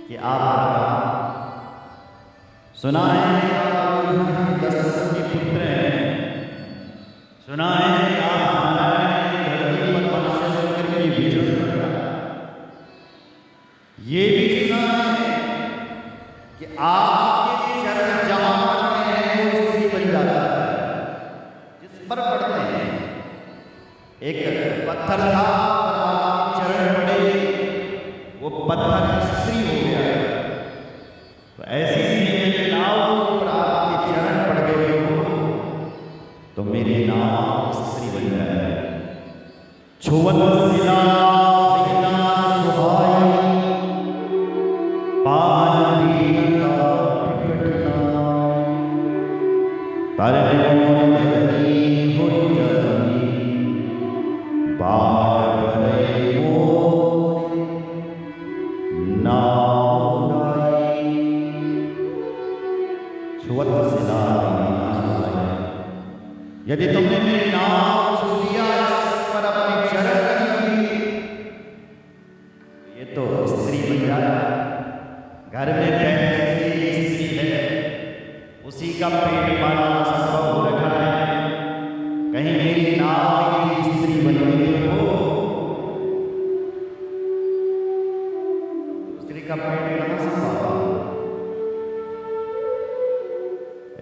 कि आप सुना है आप दशरथ के पुत्र हैं, सुना है आप हमारे धरती पर मनुष्य करके विचरण कर रहा है। ये भी सुना है कि आपके चरण जहाँ पड़ते हैं वो स्त्री बन जाता है। जिस पर पड़ते हैं एक पत्थर था पर आपके चरण पड़े वो पत्थर स्त्री हो गया। तो ऐसे ही नाव पर आपके चरण पड़ गए हो तो मेरी नाव स्त्री बन जाए। छुवत सिला यदि तुमने मेरी नाम छू लिया इस पर अपने चरण रख दिए ये तो स्त्री बन जाए। घर में बैठी स्त्री है, उसी का पेट पालना संभव हो रखा है। कहीं मेरी नाम की स्त्री बन गई हो, स्त्री का पेट कहां संभव।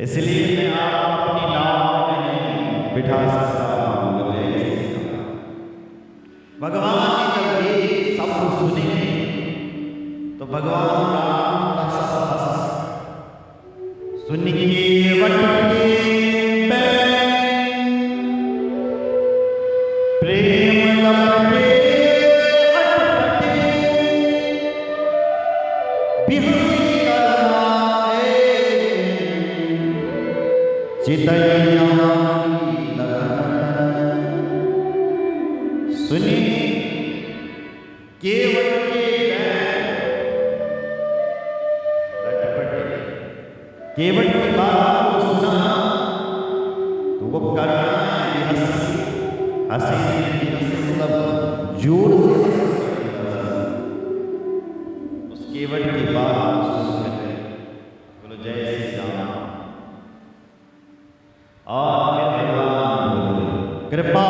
इसलिए मैं आप अपनी नाम बिठा सकता हूं। भगवान ने जब ये सब सुने तो भगवान राम सुन के वटके प्रेम लपटे अटपटे बिहसी करनाए चितैया सुनी केवल केवट की बात को सुना तो वो करना हंसी मतलब जोर से उस केवट की बात सुनकर बोलो जय श्री राम। और फिर भगवान कृपा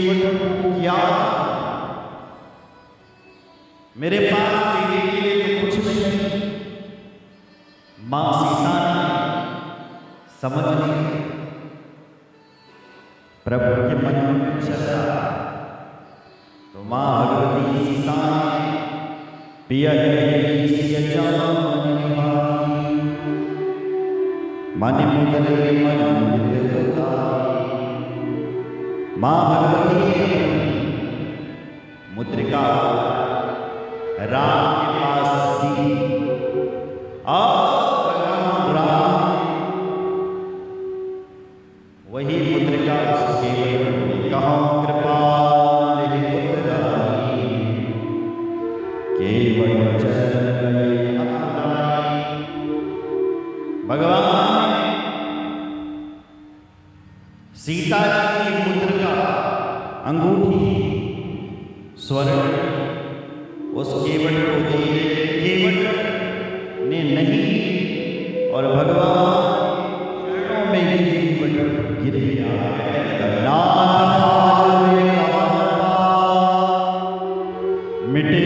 केवट को क्या, मेरे पास तेरे लिए तो कुछ नहीं। मां सीता ने समझ ली प्रभु के मन में चला, तो मां भगवती सीता ने पिया मन मुद्रे मन मां भगवती मुद्रिका राम के पास दी और भगवान राम वही मुद्रिका उसके कहो कृपा केवल भगवान सीता जी की मुद्रिका अंगूठी स्वर्ण उस केवट को दिए, केवट ने नहीं, और भगवान चरणों में ही केवट गिर गया। मिटे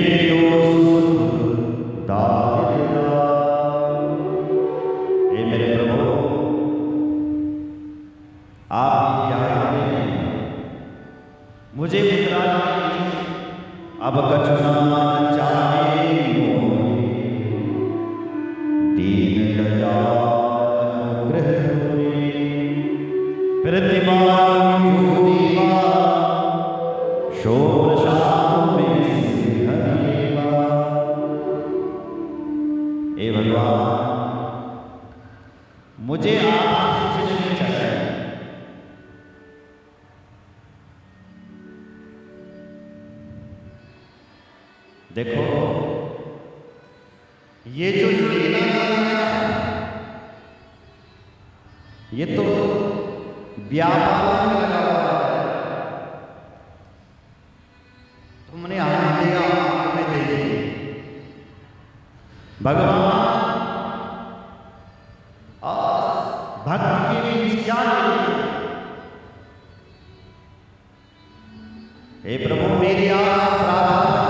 हे मेरे प्रभु, आप क्या मुझे अब कछुना चाहे दीन दयाल प्रतिमान शोर शाम में हे भगवान, मुझे आप कुछ नहीं चाहिए। देखो ये जो लेना ये तो व्यापार में लगा हुआ है। तुमने हमें दिया, हमें दे दिए। भगवान भक्त के बीच क्या नहीं। हे प्रभु, मेरी आस प्रार्थना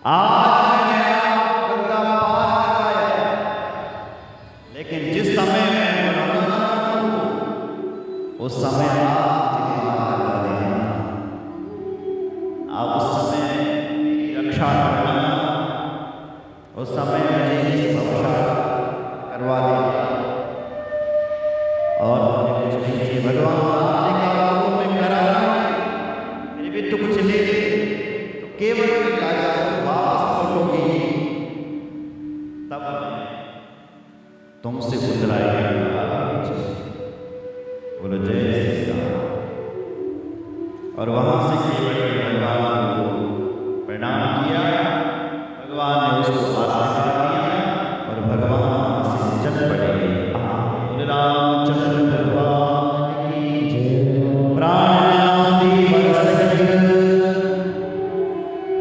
आज मैंने आपको गंगा पार कराया, लेकिन जिस समय मैं उस समय आप उस समय मेरी रक्षा करना, उस समय मुझे रक्षा करवा देना, और मुझे कुछ नहीं चाहिए। भगवान ने कहा मैं करा मेरे भी तो कुछ ले तो केवल तब तुमसे बुलाएगा। बोलो जय श्री राम। और वहां से केवल भगवान को प्रणाम किया। भगवान ने उसको आशीर्वाद दिया और भगवान से चल पड़े। रामचंद्र भगवान की जय। प्राणादि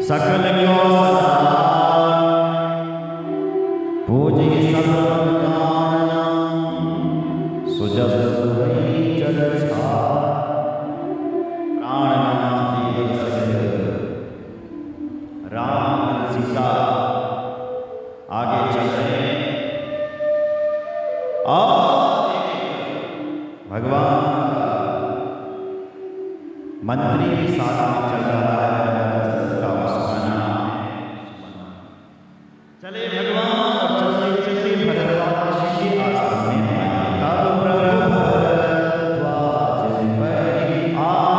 सकल पूजी राम सीता आगे चल रहे हैं और भगवान मंत्री भी साथ में चल रहा है। चले भगवान और चलते चलते भरद्वाज जी के आश्रम में तब प्रभु भरद्वाज पर आए।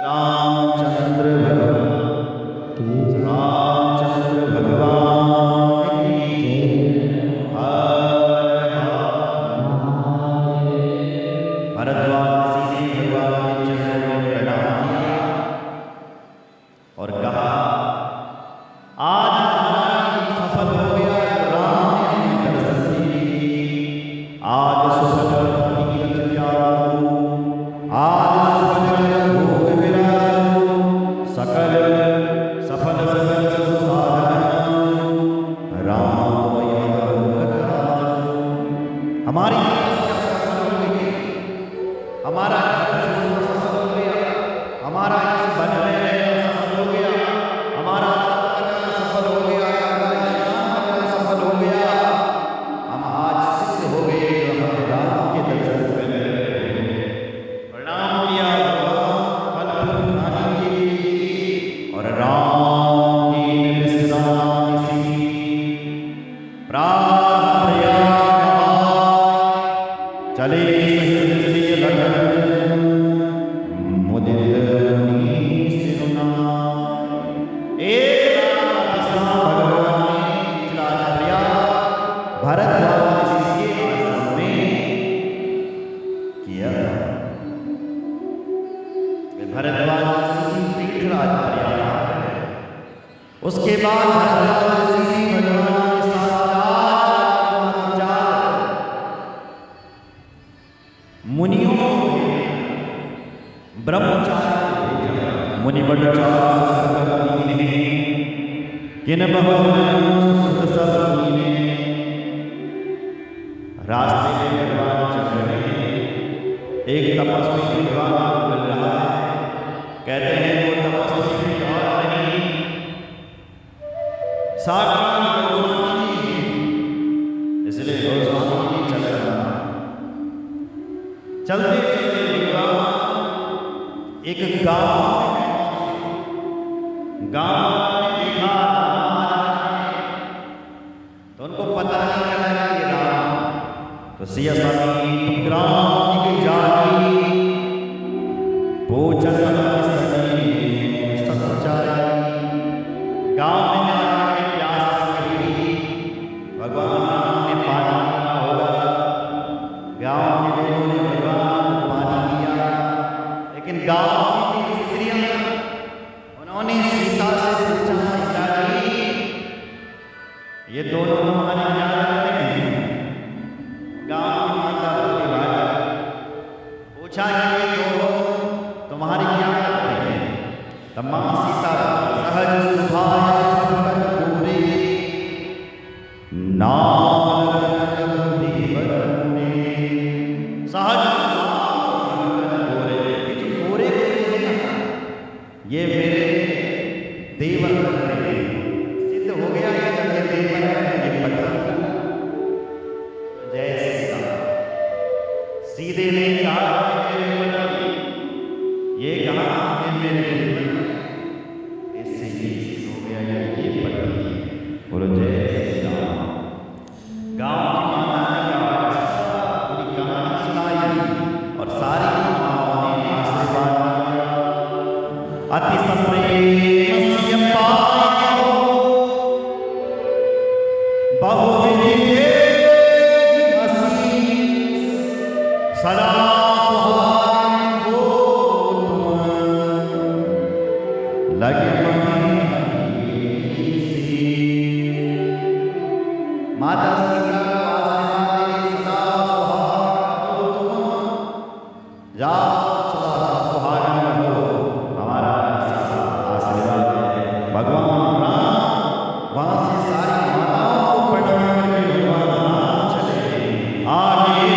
रामचंद्र भगवान की हर हर। भरद्वाज जी ने भगवान के चरणों में प्रणाम किया और कहा, आज हमारा सफल हो गया, राम ने हमें दर्शन दी। आज सफल आज भोग विराजो, सकल सफल सकल साधन राम हमारी हमारा सफल हो गया, हमारा बनने सफल हो गया, हमारा सफल हो गया, सफल हो गया। हम आज सिद्ध हो गए, हम राम के दर्शन में प्रणाम किया और राम की विश्रांति प्रार्थया चले उसके बाद मुनियों ब्रह्मचारी मुनिवर किन रास्ते में भगवान चल रहे हैं। एक तपस्वी भगवान मिल रहा है, कहते हैं वो तपस्वी और नहीं साक्षात गोस्वामी, इसलिए गोस्वामी चल रहा है। चलते चलते एक गांव में देखा तो उनको पता नहीं चला कि राम, तो सिया स्वामी ग्राम की जाती भोजन गांव में प्यास लगी, भगवान ने पानी दिया होगा, गांव के लोगों ने भगवान को पानी दिया, लेकिन गांव की स्त्रियां उन्होंने सीता से पूछा, सीता जी ये दोनों हमारे क्या करते हैं? गांव की माता बोली भाई, पूछा ये दोनों तुम्हारी क्या करते हैं? तब मां सीता सहज सुभाष पूरे नाम सहज पूरे ये मेरे देवर सिद्ध हो गया, ये जब ये देवर है ये पता। जय सीता सीधे ने कहा ये कहा कि मेरे इससे ये हो गया, ये पता। बोलो जय श्री राम। गांव की माता ने पूरी कहानी सुनाई और सारी माताओं ने आशीर्वाद दिया। अति संप्रेम पायो बहुविधि सदा सुहाग हो लगे माता सीता सदा सुहाग हो जा सदा सुहाग हो। हमारा आशीर्वाद है भगवान राम, वहां से सारी माताओं को प्रणाम करके भगवान चले आगे।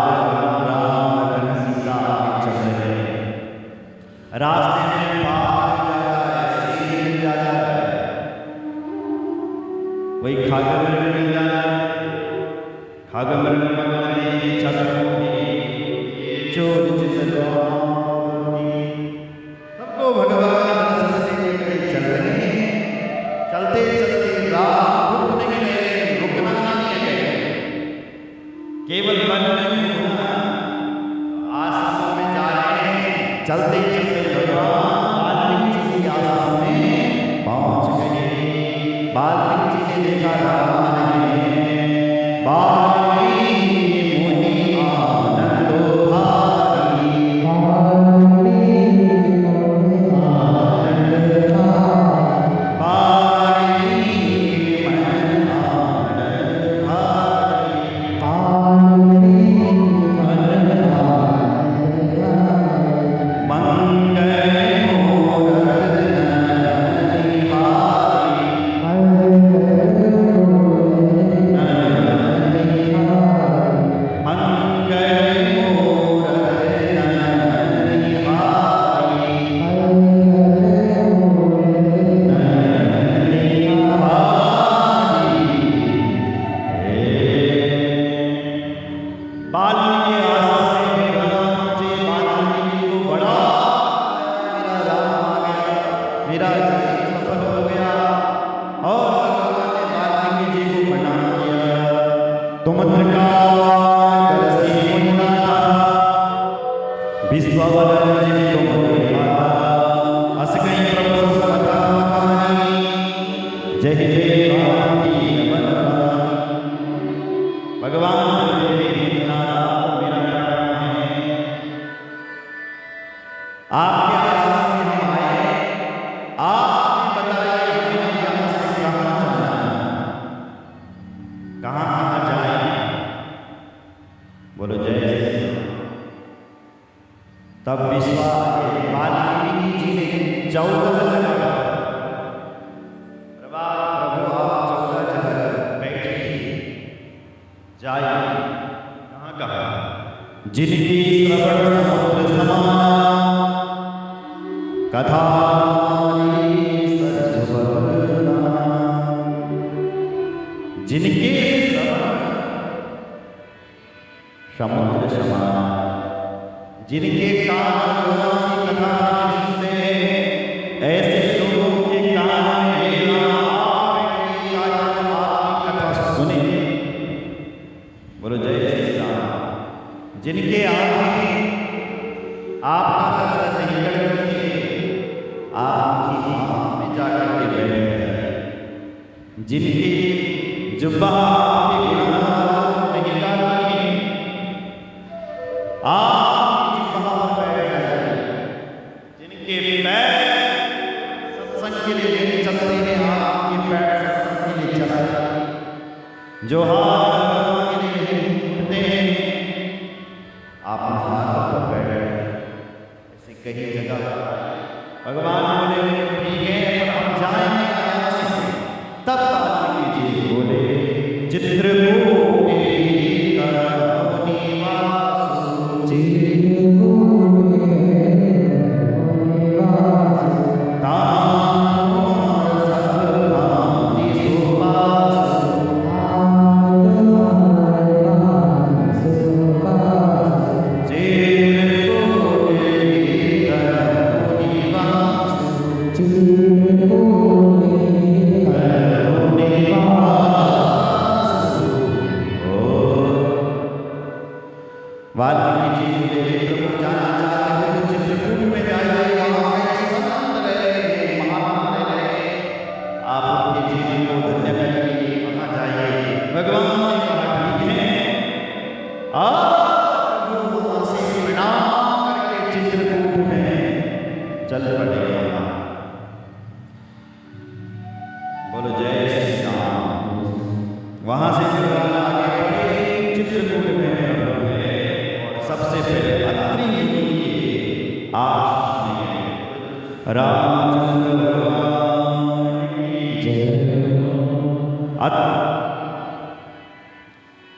आज राम लखन सीता चल रहे हैं। रास्ते में बाघ जा रहा है, वही खागमृग मिल जा रहा है। खागमृग चोर सबको भगवान चल रहे हैं। चलते चलते राह रुकने के लिए रुकना नहीं है, केवल मन में आश्रम में जा रहे हैं। चलते चलते भगवान वाल्मीकि जी के आश्रम में पहुंच गए। वाल्मीकि जी ने देखा राम नहीं, वाल्मीकि मुनि आनंदो भारी,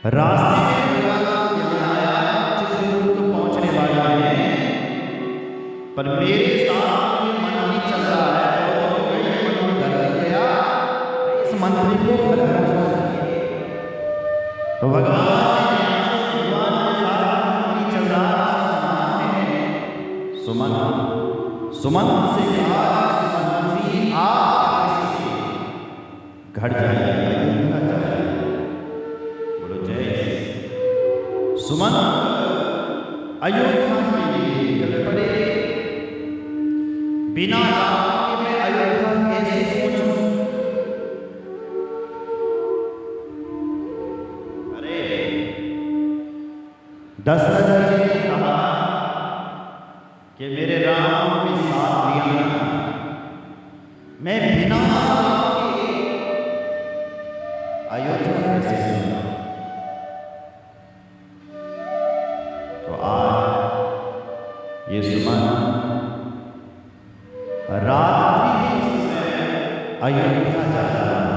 रास्ते में भगवान यहाँ आया और मेरे साथ ये मन नहीं चल रहा है तो ये मन कर गया, इस मंत्र को घर चाहिए। तो भगवान नहीं चल रहा है, सुमन सुमन से कहा सुमन जी आप घर जाइए, बोलो जय। सुमन अयोध्या के लिए निकल पड़े। बिना राम के मैं अयोध्या कैसे पहुंचूं? अरे दशरथ जी ने कहा कि मेरे राम के साथ लिया, मैं बिना राम के अयोध्या कैसे जाऊं? तो आज ये सुमन रात्रि में अयोध्या जा रहा है।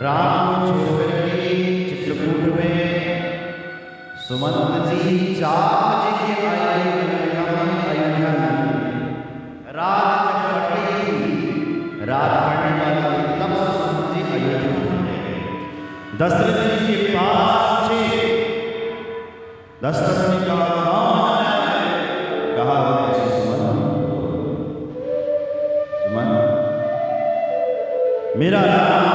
राम छोड़ के चित्रकूट में सुमंत जी 4 बजे के आए अयोध्या में। रात जब पड़ गई थी, रात पड़ने वाली थी, तब सुमंत जी अयोध्या में गए। दशरथ जी के पास थे। दशरथ ने कहा सुमन सुमन मेरा राम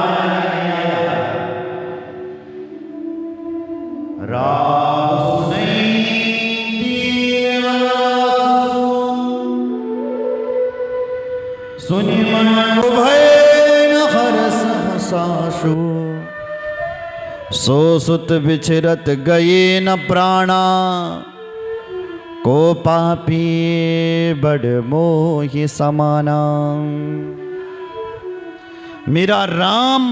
सुनि मन भय न हरस सासु, सो सुत बिछरत गए न प्राणा, को पापी बड़ मोहि समाना। मेरा राम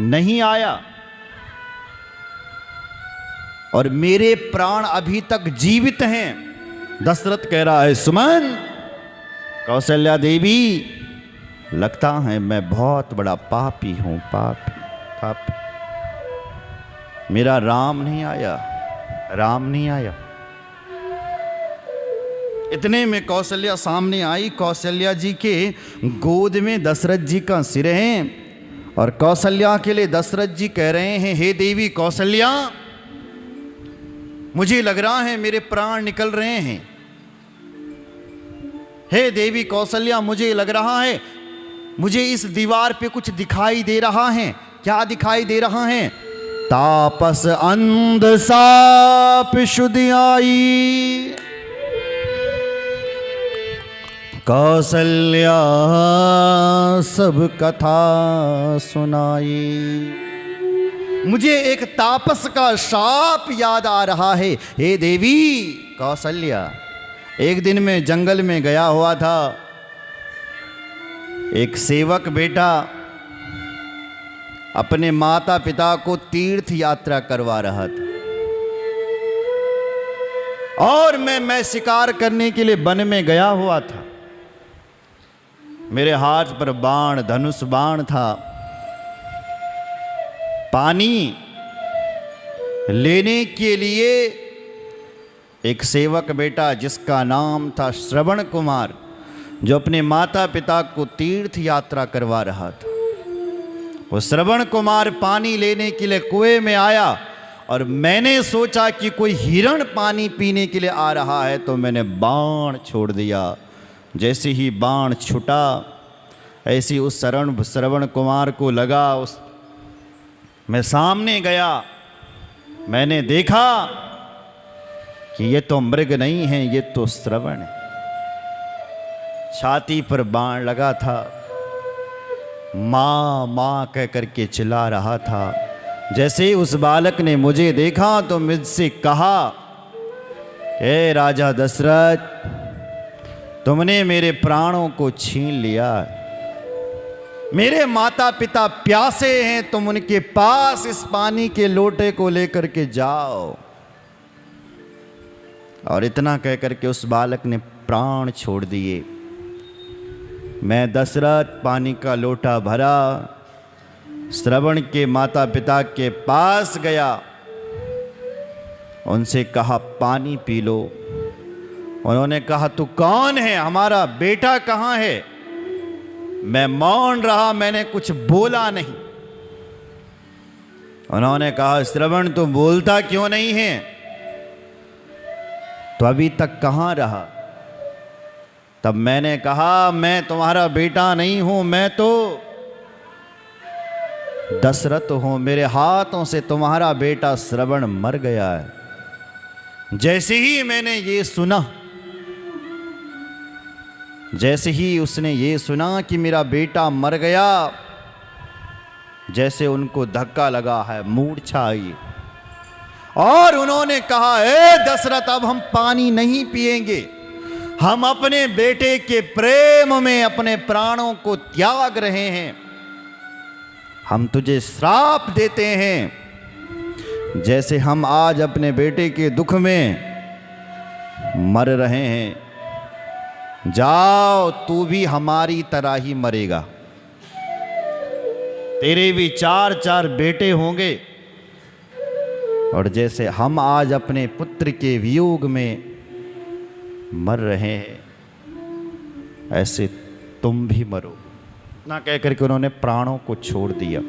नहीं आया और मेरे प्राण अभी तक जीवित हैं। दशरथ कह रहा है सुमन, कौशल्या देवी, लगता है मैं बहुत बड़ा पापी हूं, पापी। मेरा राम नहीं आया, राम नहीं आया। इतने में कौशल्या सामने आई। कौशल्या जी के गोद में दशरथ जी का सिर है और कौशल्या के लिए दशरथ जी कह रहे हैं, हे देवी कौशल्या, मुझे लग रहा है मेरे प्राण निकल रहे हैं। हे देवी कौशल्या, मुझे लग रहा है, मुझे इस दीवार पे कुछ दिखाई दे रहा है। क्या दिखाई दे रहा है? तापस अंध साप शुद्ध आई, कौशल्या सब कथा सुनाई। मुझे एक तापस का शाप याद आ रहा है। हे देवी कौशल्या, एक दिन मैं जंगल में गया हुआ था। एक सेवक बेटा अपने माता पिता को तीर्थ यात्रा करवा रहा था और मैं शिकार करने के लिए वन में गया हुआ था। मेरे हाथ पर बाण, धनुष बाण था। पानी लेने के लिए एक सेवक बेटा जिसका नाम था श्रवण कुमार, जो अपने माता पिता को तीर्थ यात्रा करवा रहा था, वो श्रवण कुमार पानी लेने के लिए कुएं में आया और मैंने सोचा कि कोई हिरण पानी पीने के लिए आ रहा है, तो मैंने बाण छोड़ दिया। जैसे ही बाण छूटा, ऐसी उस श्रवण कुमार को लगा। मैं सामने गया, मैंने देखा कि ये तो मृग नहीं है, ये तो श्रवण है। छाती पर बाण लगा था, माँ माँ कह करके चिल्ला रहा था। जैसे ही उस बालक ने मुझे देखा तो मुझसे कहा हे राजा दशरथ, तुमने मेरे प्राणों को छीन लिया। मेरे माता पिता प्यासे हैं, तुम उनके पास इस पानी के लोटे को लेकर के जाओ। और इतना कहकर के उस बालक ने प्राण छोड़ दिए। मैं दशरथ पानी का लोटा भरा, श्रवण के माता पिता के पास गया, उनसे कहा पानी पी लो। उन्होंने कहा तू कौन है, हमारा बेटा कहाँ है? मैं मौन रहा, मैंने कुछ बोला नहीं। उन्होंने कहा श्रवण तू बोलता क्यों नहीं है? तो अभी तक कहाँ रहा? तब मैंने कहा मैं तुम्हारा बेटा नहीं हूं, मैं तो दशरथ हूं, मेरे हाथों से तुम्हारा बेटा श्रवण मर गया है। जैसे ही मैंने ये सुना, जैसे ही उसने ये सुना कि मेरा बेटा मर गया, जैसे उनको धक्का लगा है, मूर्छा आई और उन्होंने कहा ए दशरथ अब हम पानी नहीं पिएंगे, हम अपने बेटे के प्रेम में अपने प्राणों को त्याग रहे हैं, हम तुझे श्राप देते हैं जैसे हम आज अपने बेटे के दुख में मर रहे हैं। जाओ तू भी हमारी तरह ही मरेगा, तेरे भी 4 बेटे होंगे और जैसे हम आज अपने पुत्र के वियोग में मर रहे हैं ऐसे तुम भी मरो। ना कह करके उन्होंने प्राणों को छोड़ दिया।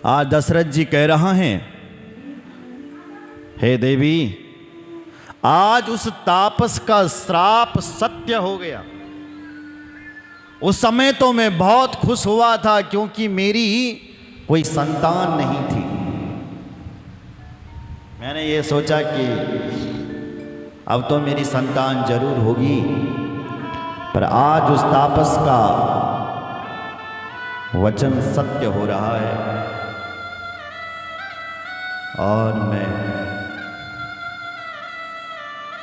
आज दशरथ जी कह रहा हैं हे देवी, आज उस तापस का श्राप सत्य हो गया। उस समय तो मैं बहुत खुश हुआ था क्योंकि मेरी कोई संतान नहीं थी। मैंने ये सोचा कि अब तो मेरी संतान जरूर होगी, पर आज उस तापस का वचन सत्य हो रहा है और मैं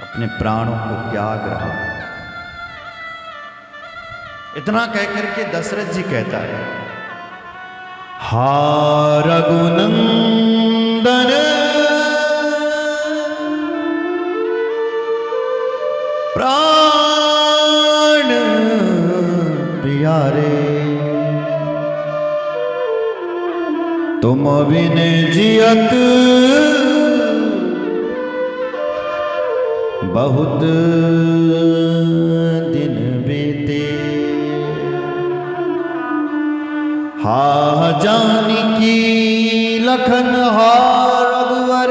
अपने प्राणों को त्याग रहा हूं। इतना कहकर के दशरथ जी कहता है हा रघुनंदन प्राण प्यारे, तुम बिन जियत बहुत दिन बीते। हा जानकी लखन हा रघुवर,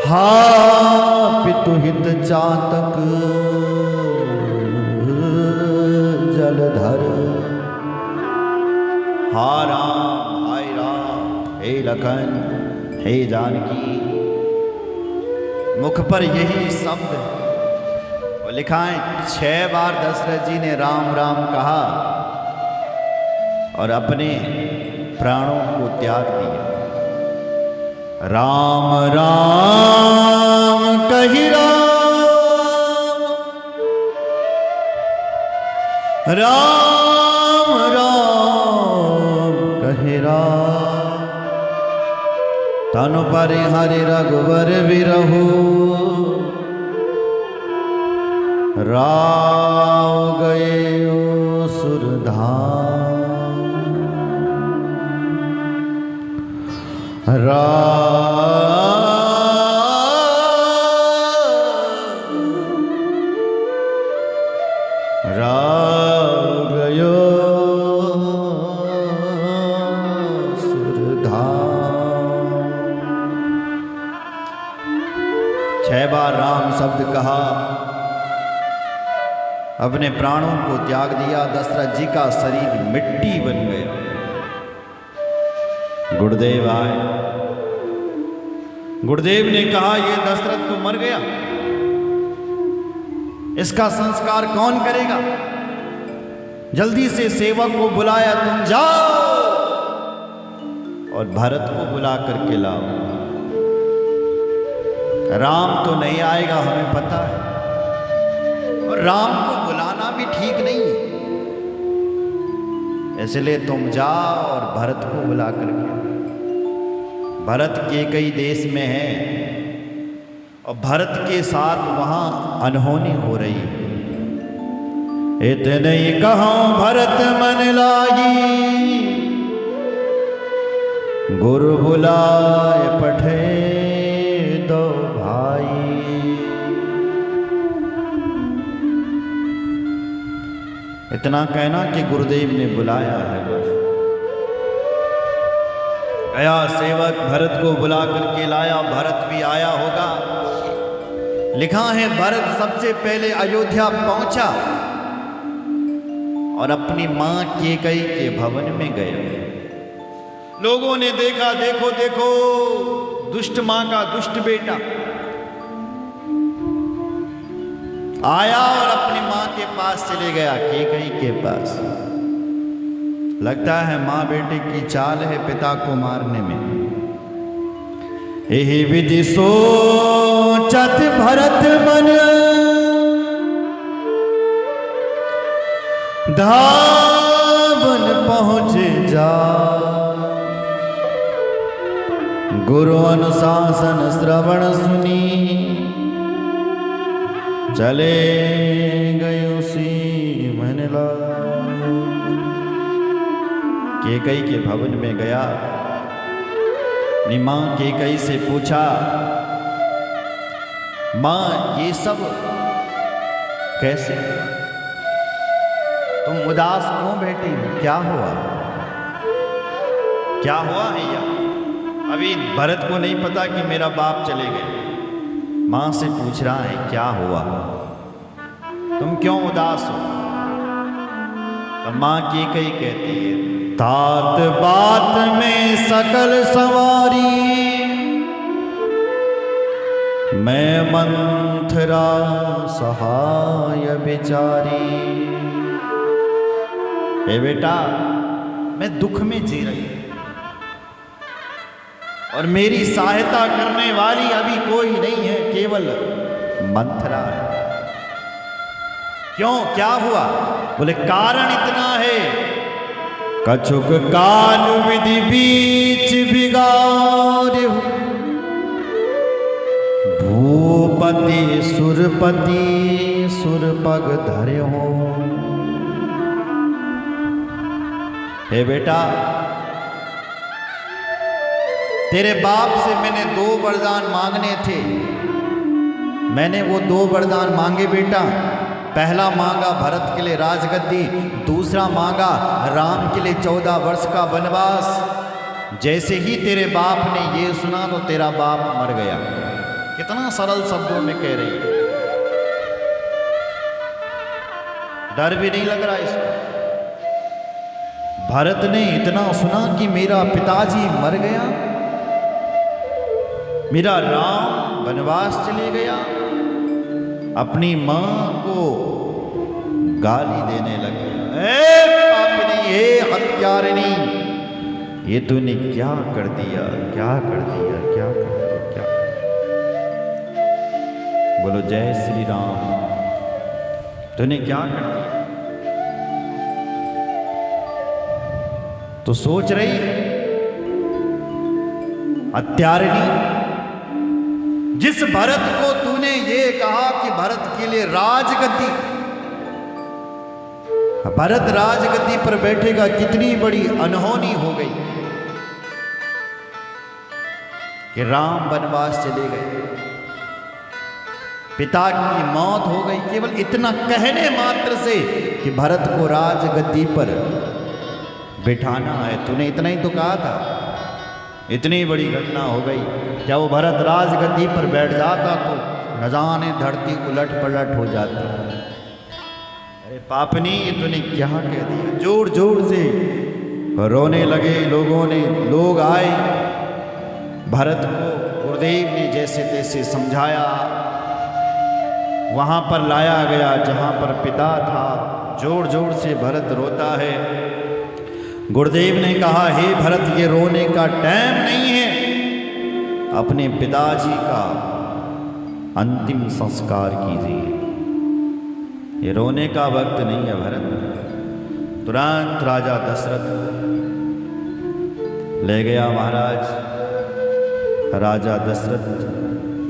हा पितुहित चातक जलधर। हा राम हाय राम, हे लखन हे जानकी। मुख पर यही शब्द वो लिखा है। 6 बार दशरथ जी ने राम राम कहा और अपने प्राणों को त्याग दिया। राम राम कही राम, राम राम कही राम। तनु परि हरि रघुवर विरहु, राव गए सुरधाम। राव गयो सुरधाम। 6 बार राम शब्द कहा, अपने प्राणों को त्याग दिया। दशरथ जी का शरीर मिट्टी बन गया। गुरुदेव आए। गुरुदेव ने कहा ये दशरथ तो मर गया, इसका संस्कार कौन करेगा? जल्दी से सेवक को बुलाया, तुम जाओ और भरत को बुला करके लाओ। राम तो नहीं आएगा, हमें पता है, और राम को बुलाना भी ठीक नहीं है, इसलिए तुम जाओ और भरत को बुला करके। भरत के कई देश में है और भरत के साथ वहां अनहोनी हो रही है। इतने ही कहो भरत मन लागी, गुरु बुलाए पठे दो भाई। इतना कहना कि गुरुदेव ने बुलाया है, बस गया सेवक भरत को बुला करके लाया। भरत भी आया होगा। लिखा है भरत सबसे पहले अयोध्या पहुंचा और अपनी मां कैकेयी के भवन में गया। लोगों ने देखा, देखो देखो दुष्ट मां का दुष्ट बेटा आया और अपनी मां के पास चले गया, कैकेयी के पास। लगता है मां बेटे की चाल है पिता को मारने में। यही विधि सोचत भरत मन, धावन पहुंचे जा। गुरु अनुशासन श्रवण सुनी, चले गयो सी मन ला। कैकेयी के भवन में गया, अपनी मां कैकेयी से पूछा, मां ये सब कैसे? तुम उदास क्यों बैठी हो? क्या हुआ? क्या हुआ है? या अभी भरत को नहीं पता कि मेरा बाप चले गए। मां से पूछ रहा है क्या हुआ, तुम क्यों उदास हो? तो मां कैकेयी कहती है, तात बात में सकल सवारी, मैं मंथरा सहाय बिचारी। ए बेटा, मैं दुख में जी रही हूं और मेरी सहायता करने वाली अभी कोई नहीं है, केवल मंथरा है। क्यों, क्या हुआ? बोले कारण इतना है, कछुक काज विधि बीच बिगाड़े, भूपति सुरपति सुरपग धरे हो। हे बेटा, तेरे बाप से मैंने 2 वरदान मांगने थे। मैंने वो 2 वरदान मांगे बेटा। पहला मांगा भरत के लिए राजगद्दी, दूसरा मांगा राम के लिए 14 वर्ष का वनवास। जैसे ही तेरे बाप ने ये सुना तो तेरा बाप मर गया। कितना सरल शब्दों में कह रही है, डर भी नहीं लग रहा इसको। भरत ने इतना सुना कि मेरा पिताजी मर गया, मेरा राम वनवास चले गया, अपनी मां को गाली देने लगे। पापिनी, हे हत्यारिणी, ये तूने क्या कर दिया, क्या कर दिया, क्या कर दिया, क्या? बोलो जय श्री राम। तूने क्या कर दिया? तो सोच रही हत्यारिणी, जिस भरत को तूने ये कहा कि भरत के लिए राजगद्दी, भरत राजगद्दी पर बैठेगा, कितनी बड़ी अनहोनी हो गई कि राम वनवास चले गए, पिता की मौत हो गई, केवल इतना कहने मात्र से कि भरत को राजगद्दी पर बिठाना है। तूने इतना ही तो कहा था। इतनी बड़ी घटना हो गई। क्या वो भरत राजगद्दी पर बैठ जाता तो न जाने धरती उलट पलट हो जाती। अरे पापनी, ये तूने क्या कह दिया? जोर जोर से रोने लगे लोगों ने। लोग आए, भरत को गुरुदेव ने जैसे तैसे समझाया, वहां पर लाया गया जहां पर पिता था। जोर जोर से भरत रोता है। गुरुदेव ने कहा, हे भरत, ये रोने का टाइम नहीं है। अपने पिताजी का अंतिम संस्कार कीजिए। ये रोने का वक्त नहीं है भरत। तुरंत राजा दशरथ ले गया महाराज। राजा दशरथ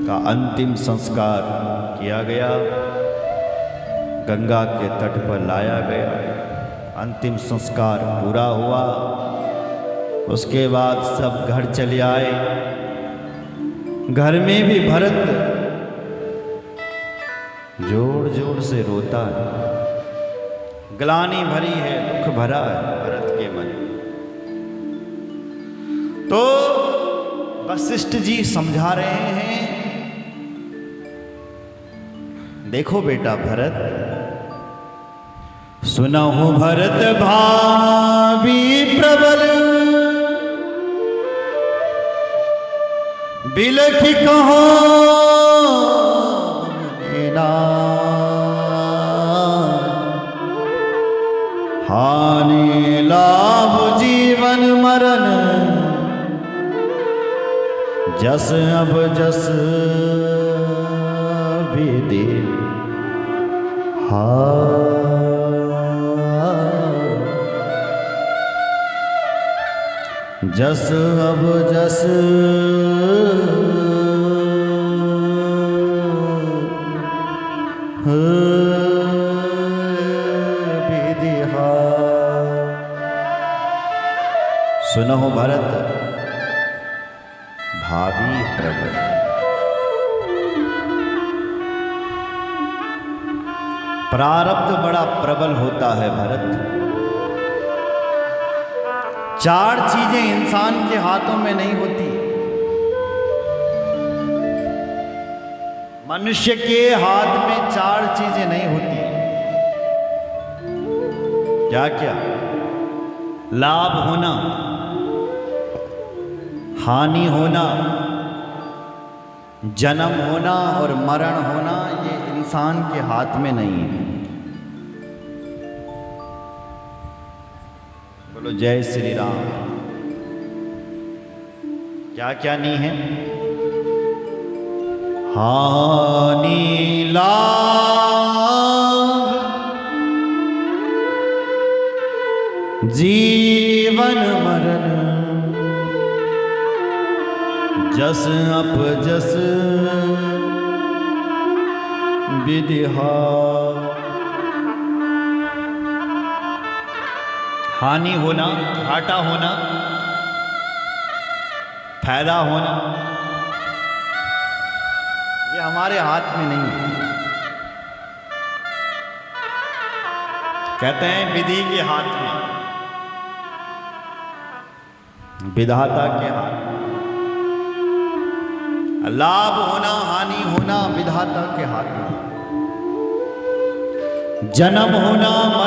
का अंतिम संस्कार किया गया, गंगा के तट पर लाया गया। अंतिम संस्कार पूरा हुआ। उसके बाद सब घर चले आए। घर में भी भरत जोर जोर से रोता है। ग्लानि भरी है, दुख भरा है भरत के मन। तो वशिष्ठ जी समझा रहे हैं, देखो बेटा भरत, सुनहु भरत भावी प्रबल, बिलखि कहो हानि लाभ जीवन मरण, जस अब जस विधि जस अब जस विधि सुनहु भरत भावी प्रबल। प्रारब्ध बड़ा प्रबल होता है भरत। चार चीजें इंसान के हाथों में नहीं होती। मनुष्य के हाथ में चार चीजें नहीं होती। क्या क्या? लाभ होना, हानि होना, जन्म होना और मरण होना, ये इंसान के हाथ में नहीं है। बोलो जय श्री राम। क्या क्या नहीं है? हानि लाभ जीवन मरण, जस अप जस विधि। हानि होना, घाटा होना, फायदा होना, ये हमारे हाथ में नहीं है। कहते हैं विधि के हाथ में, विधाता के हाथ में। लाभ होना, हानि होना विधाता के हाथ में। जन्म होना,